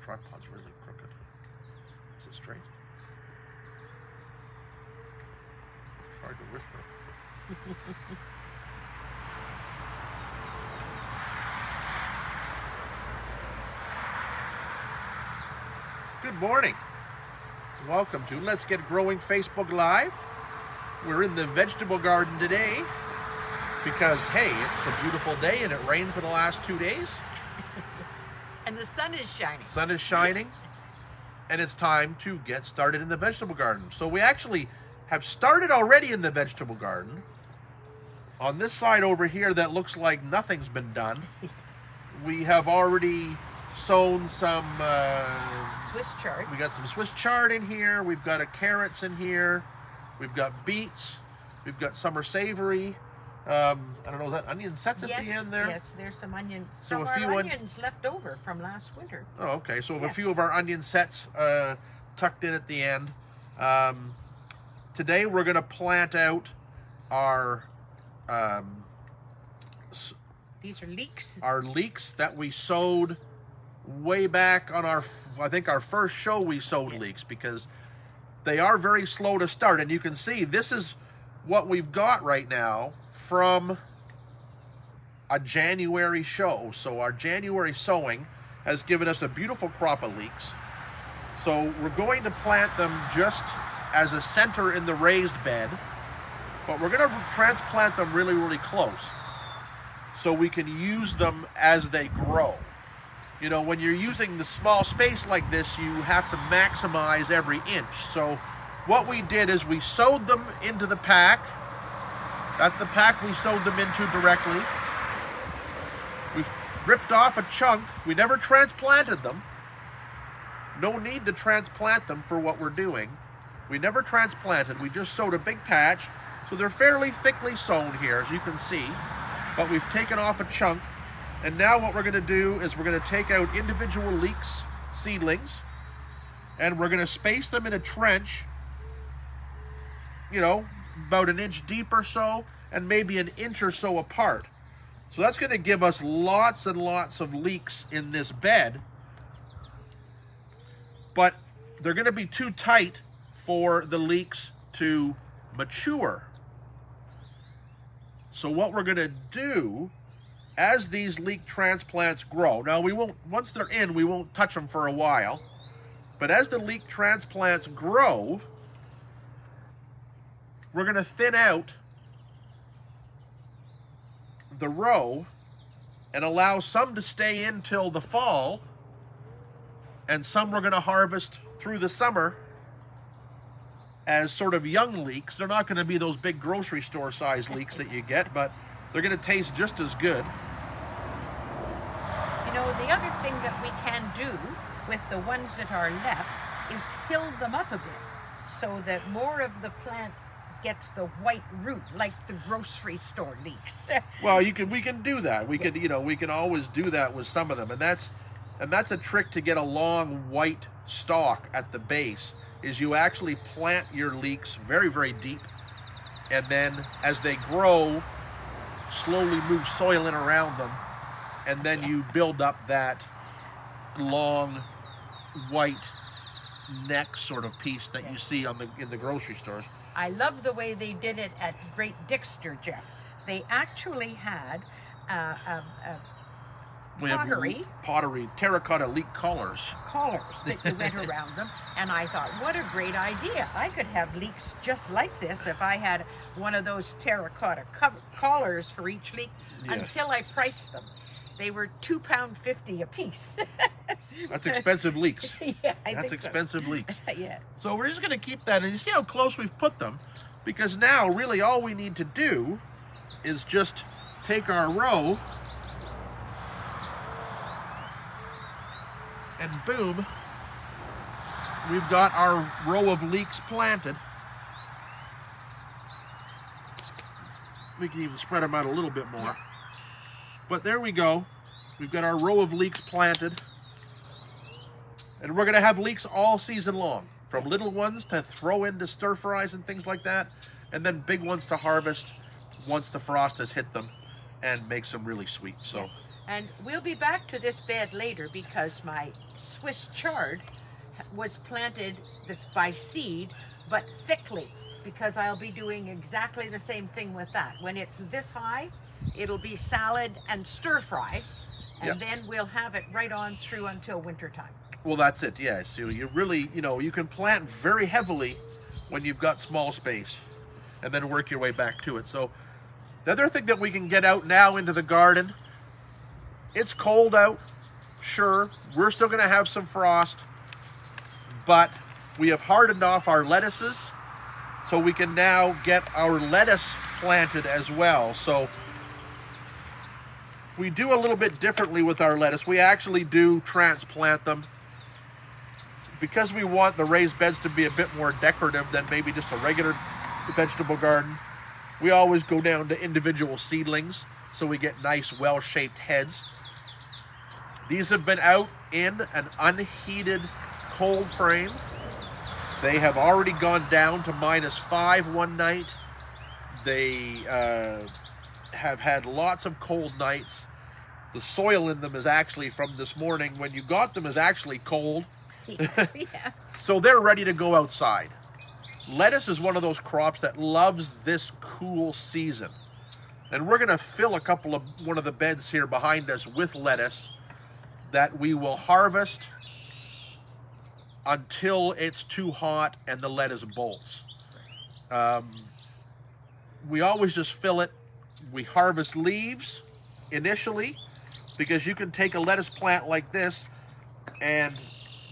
tripod's really crooked. Is it straight? It's hard to whisper. Good morning. Welcome to Let's Get Growing Facebook Live. We're in the vegetable garden today because, hey, it's a beautiful day and it rained for the last 2 days. And the sun is shining. The sun is shining, and it's time to get started in the vegetable garden. So we actually have started already in the vegetable garden. On this side over here that looks like nothing's been done, we have already sown some Swiss chard. We got some Swiss chard in here. We've got carrots in here. We've got beets. We've got summer savory. I don't know, is that onion sets at the end there? Yes, there's some onions. So some a few onions left over from last winter. Oh, okay. So we have a few of our onion sets tucked in at the end. Today we're going to plant out our these are leeks. Our leeks that we sowed way back on I think our first show we sowed leeks, because they are very slow to start. And you can see this is what we've got right now from a January show. So our January sowing has given us a beautiful crop of leeks. So we're going to plant them just as a center in the raised bed, but we're going to transplant them really, really close so we can use them as they grow. You know, when you're using the small space like this, you have to maximize every inch. So what we did is we sowed them into the pack. That's the pack we sowed them into directly. We've ripped off a chunk. We never transplanted them. No need to transplant them for what we're doing. We never transplanted. We just sowed a big patch. So they're fairly thickly sown here, as you can see. But we've taken off a chunk. And now what we're going to do is we're going to take out individual leeks, seedlings, and we're going to space them in a trench, you know, about an inch deep or so, and maybe an inch or so apart. So that's going to give us lots and lots of leeks in this bed, but they're going to be too tight for the leeks to mature. So what we're going to do, as these leek transplants grow, now we won't, once they're in, we won't touch them for a while, but as the leek transplants grow, we're going to thin out the row and allow some to stay in till the fall, and some we're going to harvest through the summer as sort of young leeks. They're not going to be those big grocery store size leeks that you get, but they're going to taste just as good. You know, the other thing that we can do with the ones that are left is hill them up a bit so that more of the plant gets the white root, like the grocery store leeks. Well, we can do that. We could, you know, we can always do that with some of them, and that's a trick to get a long white stalk at the base. Is you actually plant your leeks very, very deep, and then as they grow, slowly move soil in around them, and then you build up that long white neck sort of piece that you see in the grocery stores. I love the way they did it at Great Dixter, Jeff. They actually had pottery, terracotta leek collars that you went around them, and I thought, what a great idea. I could have leeks just like this if I had one of those terracotta collars for each leek. Yes. Until I priced them. They were £2.50 a piece. That's expensive leeks. Yeah, that's expensive so. Leeks. Yeah. So we're just going to keep that, and you see how close we've put them, because now really all we need to do is just take our row and boom, we've got our row of leeks planted. We can even spread them out a little bit more. Yeah. But there we go. We've got our row of leeks planted. And we're going to have leeks all season long, from little ones to throw into stir fries and things like that, and then big ones to harvest once the frost has hit them and makes them really sweet. So And we'll be back to this bed later because my Swiss chard was planted this by seed, but thickly, because I'll be doing exactly the same thing with that. When it's this high, it'll be salad and stir fry, and then we'll have it right on through until wintertime. Well, that's it, yeah. So you really, you can plant very heavily when you've got small space and then work your way back to it. So the other thing that we can get out now into the garden, it's cold out, sure. We're still going to have some frost, but we have hardened off our lettuces, so we can now get our lettuce planted as well. So we do a little bit differently with our lettuce. We actually do transplant them because we want the raised beds to be a bit more decorative than maybe just a regular vegetable garden. We always go down to individual seedlings so we get nice, well-shaped heads. These have been out in an unheated cold frame. They have already gone down to -5 one night. They have had lots of cold nights. The soil in them is actually from this morning when you got them is actually cold. Yeah. So they're ready to go outside. Lettuce is one of those crops that loves this cool season. And we're going to fill one of the beds here behind us with lettuce that we will harvest until it's too hot and the lettuce bolts. We always just fill it. We harvest leaves initially, because you can take a lettuce plant like this and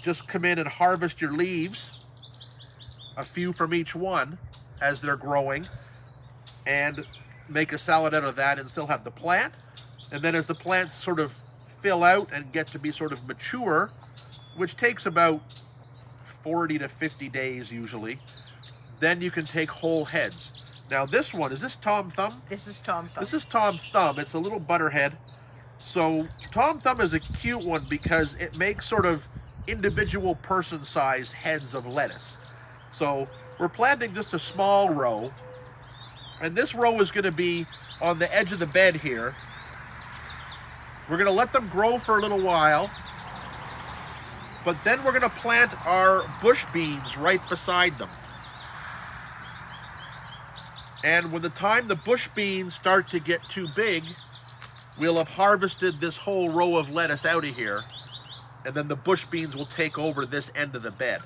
just come in and harvest your leaves, a few from each one as they're growing, and make a salad out of that and still have the plant. And then as the plants sort of fill out and get to be sort of mature, which takes about 40 to 50 days usually, then you can take whole heads. Now this one, is this Tom Thumb? This is Tom Thumb. This is Tom Thumb. It's a little butterhead. So Tom Thumb is a cute one because it makes sort of individual person-sized heads of lettuce. So we're planting just a small row, and this row is going to be on the edge of the bed here. We're going to let them grow for a little while, but then we're going to plant our bush beans right beside them. And when the time the bush beans start to get too big, we'll have harvested this whole row of lettuce out of here, and then the bush beans will take over this end of the bed.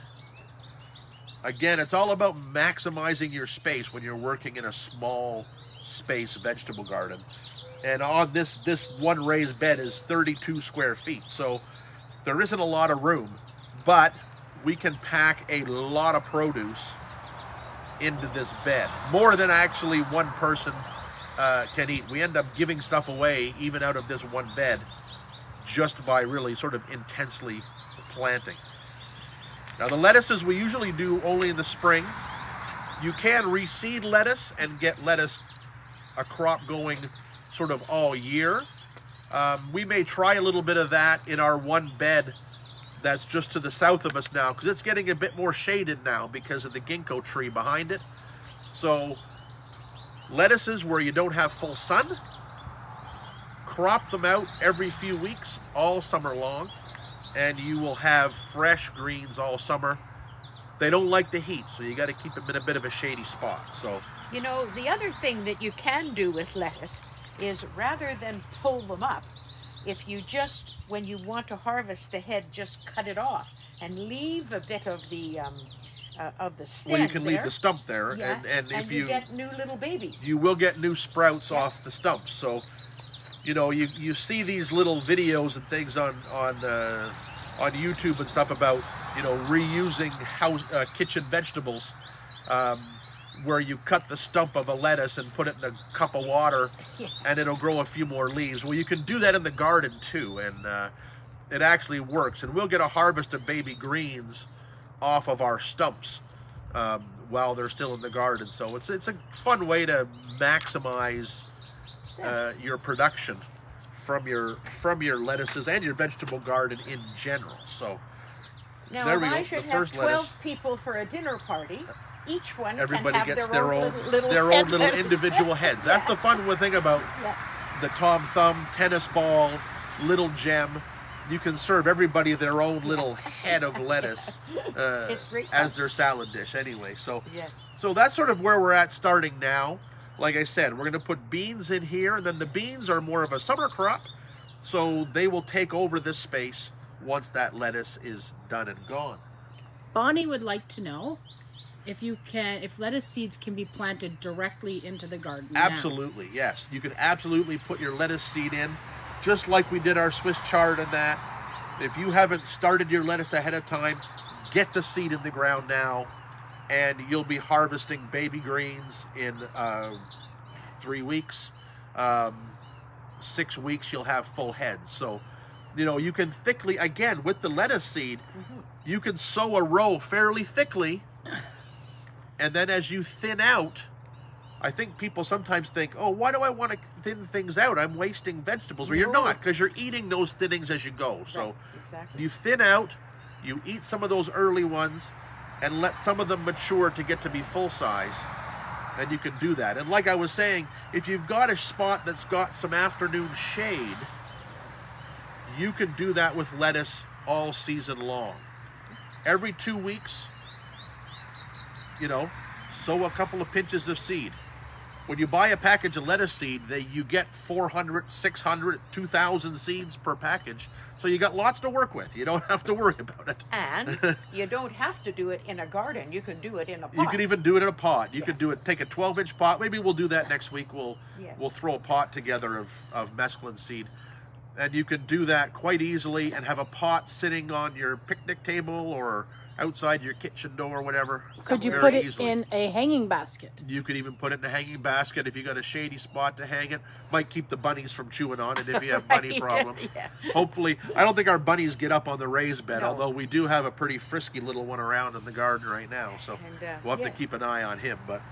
Again, it's all about maximizing your space when you're working in a small space vegetable garden. And on this one raised bed is 32 square feet, so there isn't a lot of room, but we can pack a lot of produce into this bed, more than actually one person can eat. We end up giving stuff away even out of this one bed just by really sort of intensely planting. Now the lettuces we usually do only in the spring. You can reseed lettuce and get lettuce, a crop going sort of all year. We may try a little bit of that in our one bed that's just to the south of us now, because it's getting a bit more shaded now because of the ginkgo tree behind it. So lettuces where you don't have full sun, crop them out every few weeks all summer long, and you will have fresh greens all summer. They don't like the heat, so you got to keep them in a bit of a shady spot. So, you know, the other thing that you can do with lettuce is, rather than pull them up, if you just, when you want to harvest the head, just cut it off and leave a bit of the stem. Well, you can there. leave the stump there, Yeah, and if you get new little babies. You will get new sprouts off the stumps. So, you know, you see these little videos and things on YouTube and stuff about, you know, reusing kitchen vegetables, where you cut the stump of a lettuce and put it in a cup of water, and it'll grow a few more leaves. Well, you can do that in the garden too, and it actually works. And we'll get a harvest of baby greens off of our stumps while they're still in the garden. So it's a fun way to maximize your production from your lettuces and your vegetable garden in general. So now, there if we go. I should The have first 12 lettuce. people for a dinner party, each one Everybody can have gets their own little little individual heads. That's the fun thing about the Tom Thumb tennis ball little gem. You can serve everybody their own little head of lettuce as their salad dish anyway. So, so that's sort of where we're at starting now. Like I said, we're going to put beans in here, and then the beans are more of a summer crop, so they will take over this space once that lettuce is done and gone. Bonnie would like to know if lettuce seeds can be planted directly into the garden. Absolutely, yes. You can absolutely put your lettuce seed in, just like we did our Swiss chard and that. If you haven't started your lettuce ahead of time, get the seed in the ground now, and you'll be harvesting baby greens in 3 weeks. 6 weeks, you'll have full heads. So, you know, you can thickly, again, with the lettuce seed, you can sow a row fairly thickly, and then as you thin out, I think people sometimes think, oh, why do I want to thin things out? I'm wasting vegetables. Well, you're not, because you're eating those thinnings as you go. So you thin out, you eat some of those early ones, and let some of them mature to get to be full size. And you can do that. And like I was saying, if you've got a spot that's got some afternoon shade, you can do that with lettuce all season long. Every 2 weeks, you know, sow a couple of pinches of seed. When you buy a package of lettuce seed, you get 400, 600, 2,000 seeds per package. So you got lots to work with. You don't have to worry about it. And you don't have to do it in a garden. You can do it in a pot. You can even do it in a pot. You could do it, take a 12-inch pot. Maybe we'll do that next week. We'll throw a pot together of mesclun seed. And you can do that quite easily and have a pot sitting on your picnic table or outside your kitchen door or whatever. Could you put it in a hanging basket? You could even put it in a hanging basket if you got a shady spot to hang it. Might keep the bunnies from chewing on it if you have bunny problems. Hopefully, I don't think our bunnies get up on the raised bed, although we do have a pretty frisky little one around in the garden right now. So we'll have to keep an eye on him. But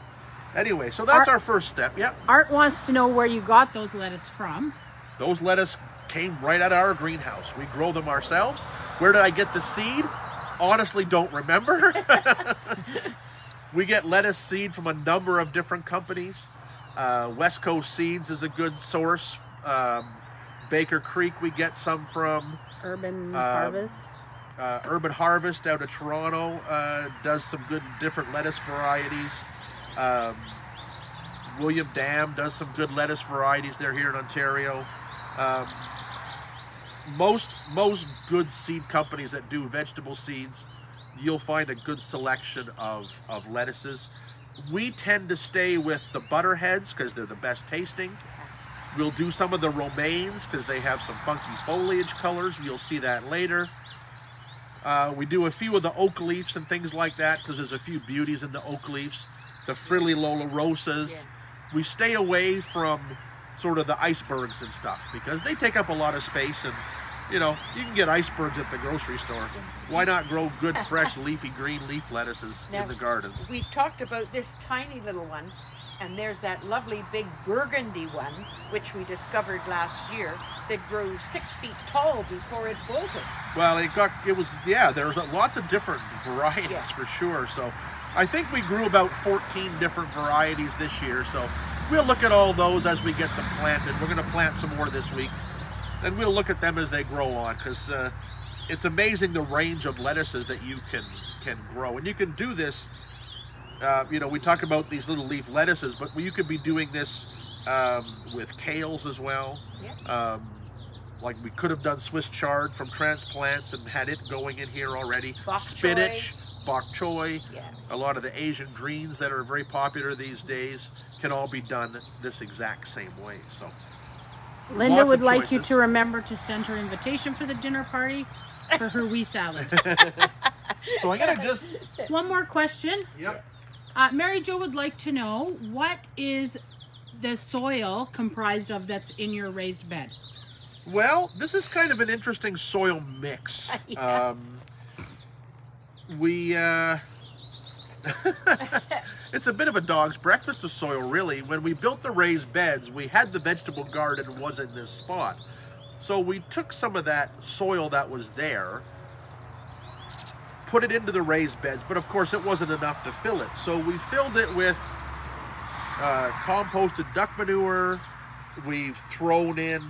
anyway, so that's our first step. Yep. Art wants to know where you got those lettuce from. Those lettuce came right out of our greenhouse. We grow them ourselves. Where did I get the seed? Honestly, don't remember. We get lettuce seed from a number of different companies. West Coast Seeds is a good source. Baker Creek we get some from. Urban Harvest. Urban Harvest out of Toronto does some good different lettuce varieties. William Dam does some good lettuce varieties. They're here in Ontario. Most good seed companies that do vegetable seeds, you'll find a good selection of lettuces. We tend to stay with the butterheads because they're the best tasting. We'll do some of the romaines because they have some funky foliage colors. You'll see that later. We do a few of the oak leaves and things like that because there's a few beauties in the oak leaves. The frilly Lolorosas. We stay away from sort of the icebergs and stuff because they take up a lot of space, and you know, you can get icebergs at the grocery store. Why not grow good fresh leafy green leaf lettuces in the garden? We've talked about this tiny little one, and there's that lovely big burgundy one which we discovered last year that grew 6 feet tall before it bolted. Well, there's lots of different varieties for sure. So I think we grew about 14 different varieties this year, so we'll look at all those as we get them planted. We're going to plant some more this week, and we'll look at them as they grow on, because it's amazing the range of lettuces that you can grow. And you can do this, you know, we talk about these little leaf lettuces, but you could be doing this with kales as well. Like we could have done Swiss chard from transplants and had it going in here already. Spinach, bok choy, a lot of the Asian greens that are very popular these days can all be done this exact same way. So Linda would like you to remember to send her invitation for the dinner party for her wee salad. So I gotta just... One more question. Yep. Mary Jo would like to know, what is the soil comprised of that's in your raised bed? Well, this is kind of an interesting soil mix. It's a bit of a dog's breakfast of soil, really. When we built the raised beds, we had the vegetable garden was in this spot. So we took some of that soil that was there, put it into the raised beds, but of course it wasn't enough to fill it. So we filled it with composted duck manure. We've thrown in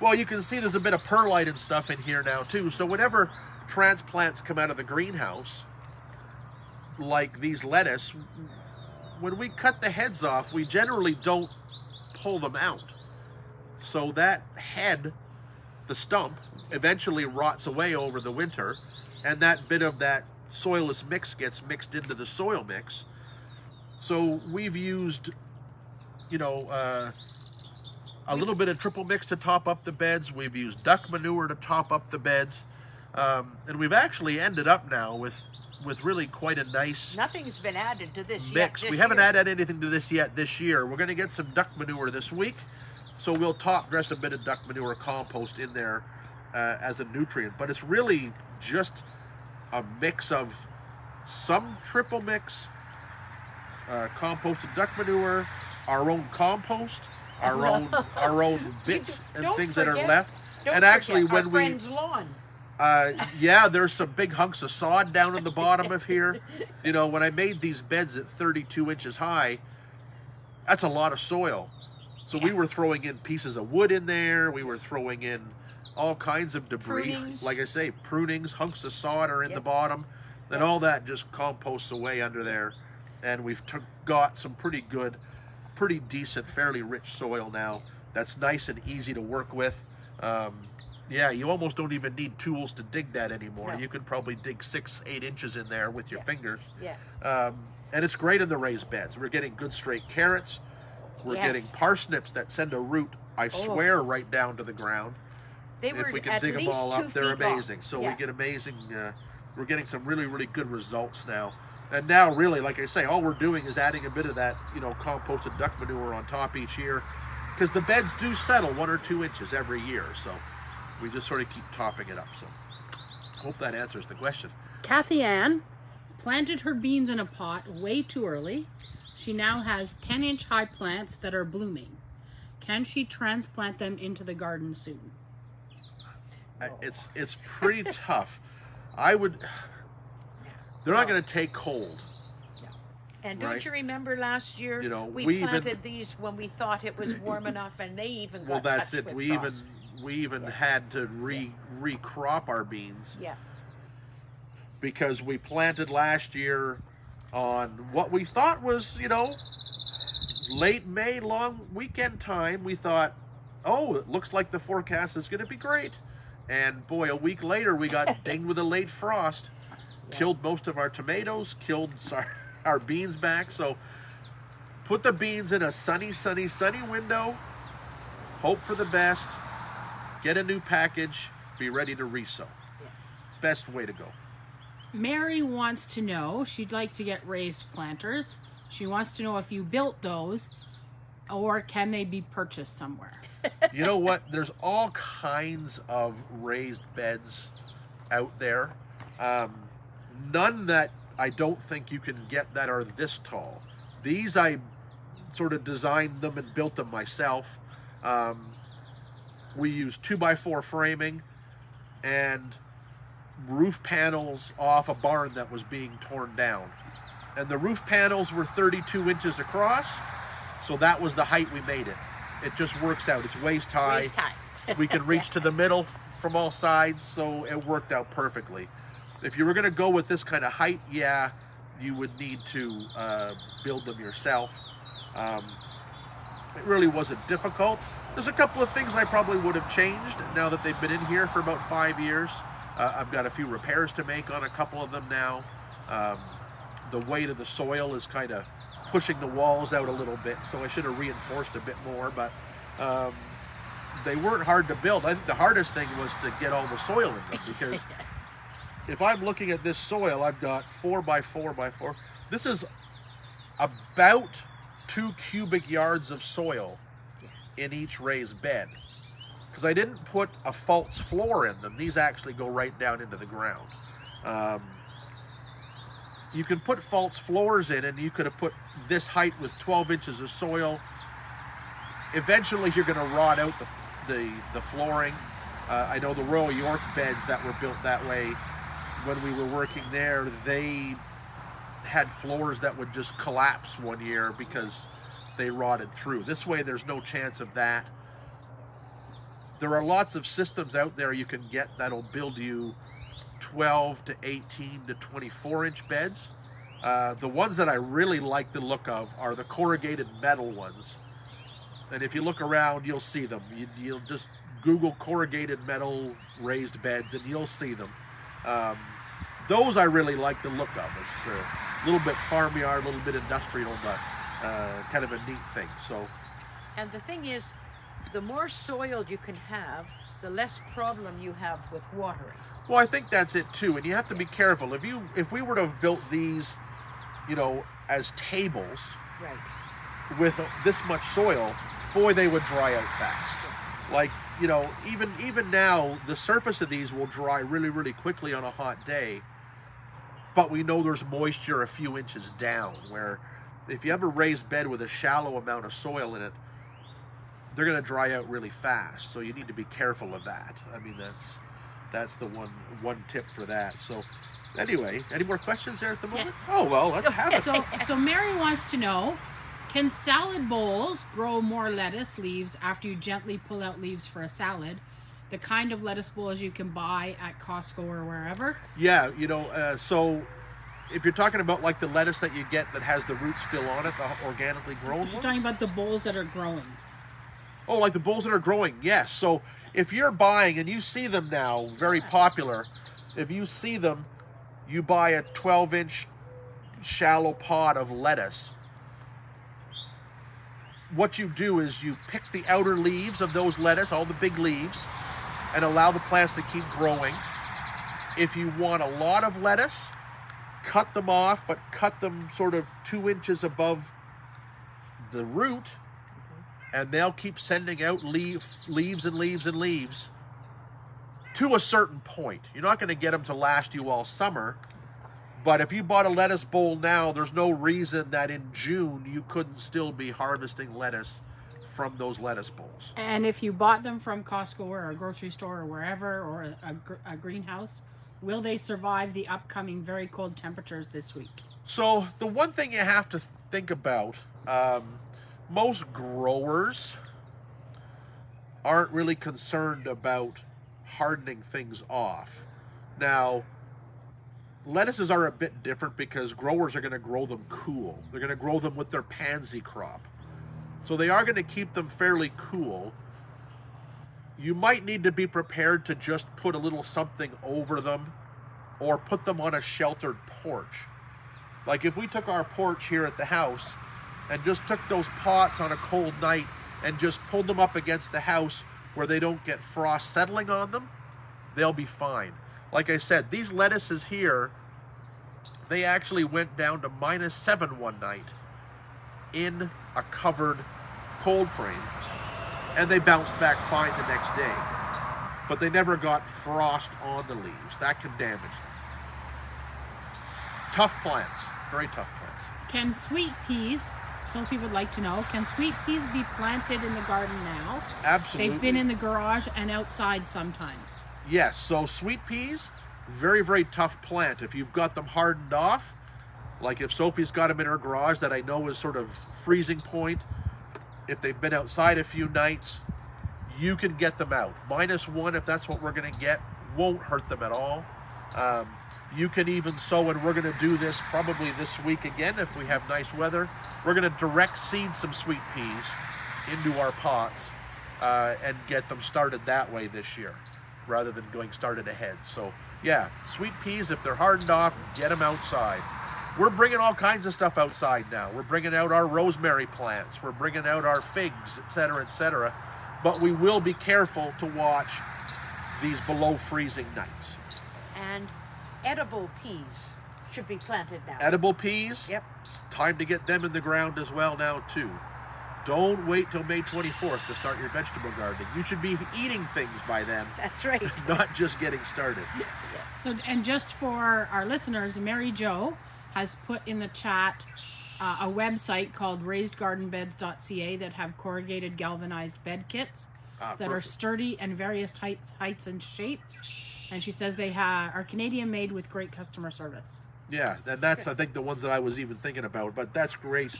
Well, you can see there's a bit of perlite and stuff in here now too. So whenever transplants come out of the greenhouse, like these lettuce, when we cut the heads off, we generally don't pull them out. So that head, the stump, eventually rots away over the winter, and that bit of that soilless mix gets mixed into the soil mix. So we've used, you know, a little bit of triple mix to top up the beds. We've used duck manure to top up the beds. And we've actually ended up now with really quite a nice Nothing's been added to this mix. yet. We haven't added anything to this yet this year. We're going to get some duck manure this week. So we'll top dress a bit of duck manure compost in there as a nutrient. But it's really just a mix of some triple mix, composted duck manure, our own compost, our own bits and Don't things that are forget- left. Don't And actually, forget when our we friend's lawn. yeah, there's some big hunks of sod down in the bottom of here. You know, when I made these beds at 32 inches high, that's a lot of soil. So we were throwing in pieces of wood in there. We were throwing in all kinds of debris. Prunings. Like I say, prunings, hunks of sod are in the bottom. And all that just composts away under there. And we've got some pretty good, pretty decent, fairly rich soil now. That's nice and easy to work with. Yeah, you almost don't even need tools to dig that anymore. No. You can probably dig 6-8 inches in there with your fingers. Yeah. And it's great in the raised beds. We're getting good straight carrots. We're Yes. getting parsnips that send a root, I swear, right down to the ground. They were If we can at dig them least all 2 up, they're feet long. amazing. So Yeah. we get amazing, we're getting some really, really good results now. And now really, like I say, all we're doing is adding a bit of that, you know, composted duck manure on top each year, because the beds do settle 1 or 2 inches every year. So we just sort of keep topping it up. So hope that answers the question. Kathy Ann planted her beans in a pot way too early. She now has 10-inch high plants that are blooming. Can she transplant them into the garden soon? It's pretty tough. I would. They're not going to take cold. And don't Right. you remember last year, You know, we we even- planted these when we thought it was warm enough, and they even got Well, that's touched it. with We frost. even had to recrop our beans Yeah. because we planted last year on what we thought was, you know, late May, long weekend time. We thought, oh, it looks like the forecast is going to be great. And boy, a week later, we got dinged with a late frost. Killed most of our tomatoes, killed our beans back. So put the beans in a sunny window. Hope for the best. Get a new package. Be ready to resow. Best way to go. Mary wants to know, she'd like to get raised planters. She wants to know if you built those or can they be purchased somewhere? You know what? There's all kinds of raised beds out there. None that I don't think you can get that are this tall. These I sort of designed them and built them myself. We used 2x4 framing and roof panels off a barn that was being torn down. And the roof panels were 32 inches across, so that was the height we made it. It just works out. It's waist high. Waist high. We can reach to the middle from all sides, so it worked out perfectly. If you were going to go with this kind of height, yeah, you would need to build them yourself. It really wasn't difficult. There's a couple of things I probably would have changed now that they've been in here for about 5 years. I've got a few repairs to make on a couple of them now. The weight of the soil is kind of pushing the walls out a little bit, so I should have reinforced a bit more, but they weren't hard to build. I think the hardest thing was to get all the soil in them, because if I'm looking at this soil, I've got 4x4x4. This is about 2 cubic yards of soil in each raised bed, because I didn't put a false floor in them. These actually go right down into the ground. You can put false floors in, and you could have put this height with 12 inches of soil. Eventually you're going to rot out the flooring. I know the Royal York beds that were built that way, when we were working there, they had floors that would just collapse one year because they rotted through. This way there's no chance of that. there are lots of systems out there you can get that'll build you 12 to 18 to 24-inch beds. The ones that I really like the look of are the corrugated metal ones. And if you look around, you'll see them. You'll just Google corrugated metal raised beds and you'll see them. Those I really like the look of. It's a little bit farmyard, a little bit industrial, but kind of a neat thing. So, and the thing is, the more soil you can have, the less problem you have with watering. Well, I think that's it too, and you have to be careful. If we were to have built these, as tables, right, with this much soil, boy, they would dry out fast. Like, even now, the surface of these will dry really, really quickly on a hot day, but we know there's moisture a few inches down, where if you have a raised bed with a shallow amount of soil in it, they're going to dry out really fast. So you need to be careful of that. I mean, that's the one tip for that. So anyway, any more questions there at the moment? Yes. Oh, well, let's have it. So Mary wants to know, can salad bowls grow more lettuce leaves after you gently pull out leaves for a salad? The kind of lettuce bowls you can buy at Costco or wherever? Yeah, so if you're talking about like the lettuce that you get that has the roots still on it, the organically grown ones? She's talking about the bowls that are growing. Oh, like the bowls that are growing, yes. So if you're buying, and you see them now, very popular, if you see them, you buy a 12-inch shallow pod of lettuce. What you do is you pick the outer leaves of those lettuce, all the big leaves, and allow the plants to keep growing. If you want a lot of lettuce, cut them off, but cut them sort of 2 inches above the root, and they'll keep sending out leaves and leaves and leaves to a certain point. You're not going to get them to last you all summer, but if you bought a lettuce bowl now, there's no reason that in June you couldn't still be harvesting lettuce from those lettuce bowls. And if you bought them from Costco or a grocery store or wherever, or a greenhouse, will they survive the upcoming very cold temperatures this week? So the one thing you have to think about, most growers aren't really concerned about hardening things off. Now, lettuces are a bit different because growers are going to grow them cool. They're going to grow them with their pansy crop. So they are going to keep them fairly cool. You might need to be prepared to just put a little something over them or put them on a sheltered porch. Like if we took our porch here at the house and just took those pots on a cold night and just pulled them up against the house where they don't get frost settling on them, they'll be fine. Like I said, these lettuces here, they actually went down to -7 one night in a covered cold frame, and they bounced back fine the next day. But they never got frost on the leaves. That can damage them. Tough plants, very tough plants. Can sweet peas, Sophie would like to know, can sweet peas be planted in the garden now? Absolutely. They've been in the garage and outside sometimes. Yes, so sweet peas, very, very tough plant. If you've got them hardened off, like if Sophie's got them in her garage that I know is sort of freezing point, if they've been outside a few nights, you can get them out. -1, if that's what we're going to get, won't hurt them at all. You can even sow, and we're going to do this probably this week again if we have nice weather. We're going to direct seed some sweet peas into our pots and get them started that way this year rather than going started ahead. So yeah, sweet peas, if they're hardened off, get them outside. We're bringing all kinds of stuff outside now. We're bringing out our rosemary plants. We're bringing out our figs, etc., etc. But we will be careful to watch these below freezing nights. And edible peas should be planted now. Edible peas? Yep. It's time to get them in the ground as well now too. Don't wait till May 24th to start your vegetable gardening. You should be eating things by then. That's right. Not just getting started. So, and just for our listeners, Mary Jo has put in the chat a website called raisedgardenbeds.ca that have corrugated galvanized bed kits that are sturdy and various heights and shapes. And she says they are Canadian made with great customer service. Yeah, and that's, I think, the ones that I was even thinking about. But that's great.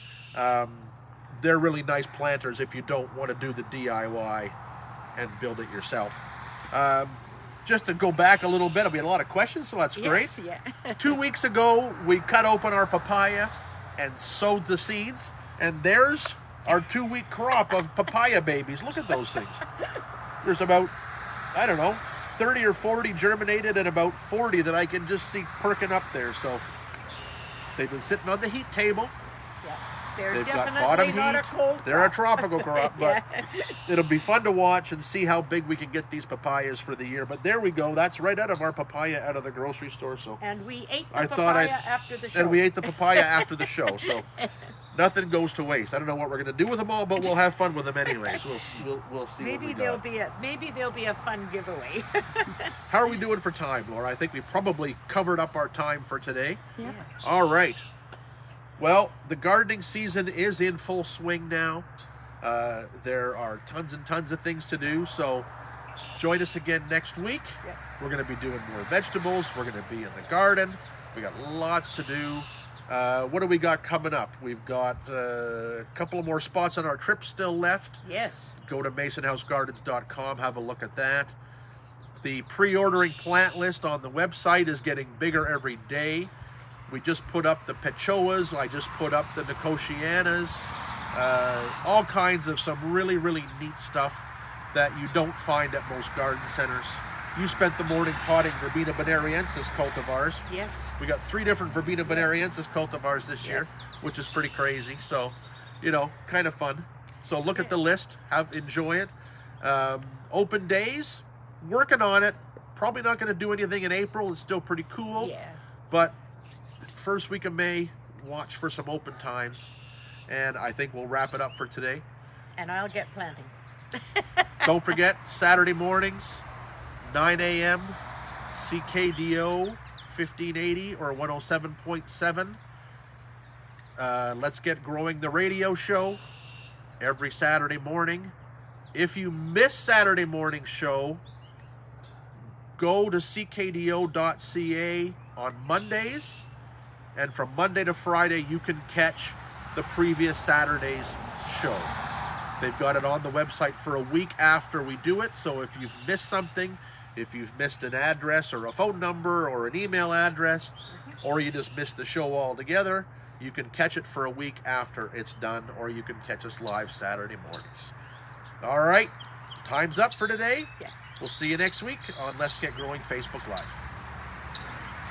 They're really nice planters if you don't want to do the DIY and build it yourself. Just to go back a little bit, we had a lot of questions, so that's great. Yes, yeah. 2 weeks ago, we cut open our papaya and sowed the seeds, and there's our 2-week crop of papaya babies. Look at those things. There's about, I don't know, 30 or 40 germinated and about 40 that I can just see perking up there. So they've been sitting on the heat table. Yeah. They're They've got definitely bottom not heat. a cold They're a crop. tropical crop, but it'll be fun to watch and see how big we can get these papayas for the year. But there we go. That's right out of our papaya out of the grocery store. So And we ate the I thought papaya after the show. and we ate the papaya after the show. So nothing goes to waste. I don't know what we're going to do with them all, but we'll have fun with them anyways. We'll see. Maybe what we there'll got. be a fun giveaway. How are we doing for time, Laura? I think we probably covered up our time for today. Yeah. All right. Well, the gardening season is in full swing now. There are tons and tons of things to do, so join us again next week. Yeah. We're going to be doing more vegetables. We're going to be in the garden. We got lots to do. What do we got coming up? We've got a couple of more spots on our trip still left. Yes. Go to masonhousegardens.com, have a look at that. The pre-ordering plant list on the website is getting bigger every day. We just put up the pechoas. I just put up the nicotianas. All kinds of some really, really neat stuff that you don't find at most garden centers. You spent the morning potting Verbena bonariensis cultivars. Yes. We got 3 different Verbena bonariensis cultivars this year, which is pretty crazy. So, kind of fun. So look at the list, enjoy it. Open days, working on it. Probably not going to do anything in April. It's still pretty cool. Yeah. But first week of May, watch for some open times. And I think we'll wrap it up for today. And I'll get planting. Don't forget, Saturday mornings, 9 a.m., CKDO 1580 or 107.7. Let's Get Growing, the radio show, every Saturday morning. If you miss Saturday morning show, go to ckdo.ca on Mondays. And from Monday to Friday, you can catch the previous Saturday's show. They've got it on the website for a week after we do it. So if you've missed something, if you've missed an address or a phone number or an email address, or you just missed the show altogether, you can catch it for a week after it's done, or you can catch us live Saturday mornings. All right, time's up for today. Yeah. We'll see you next week on Let's Get Growing Facebook Live.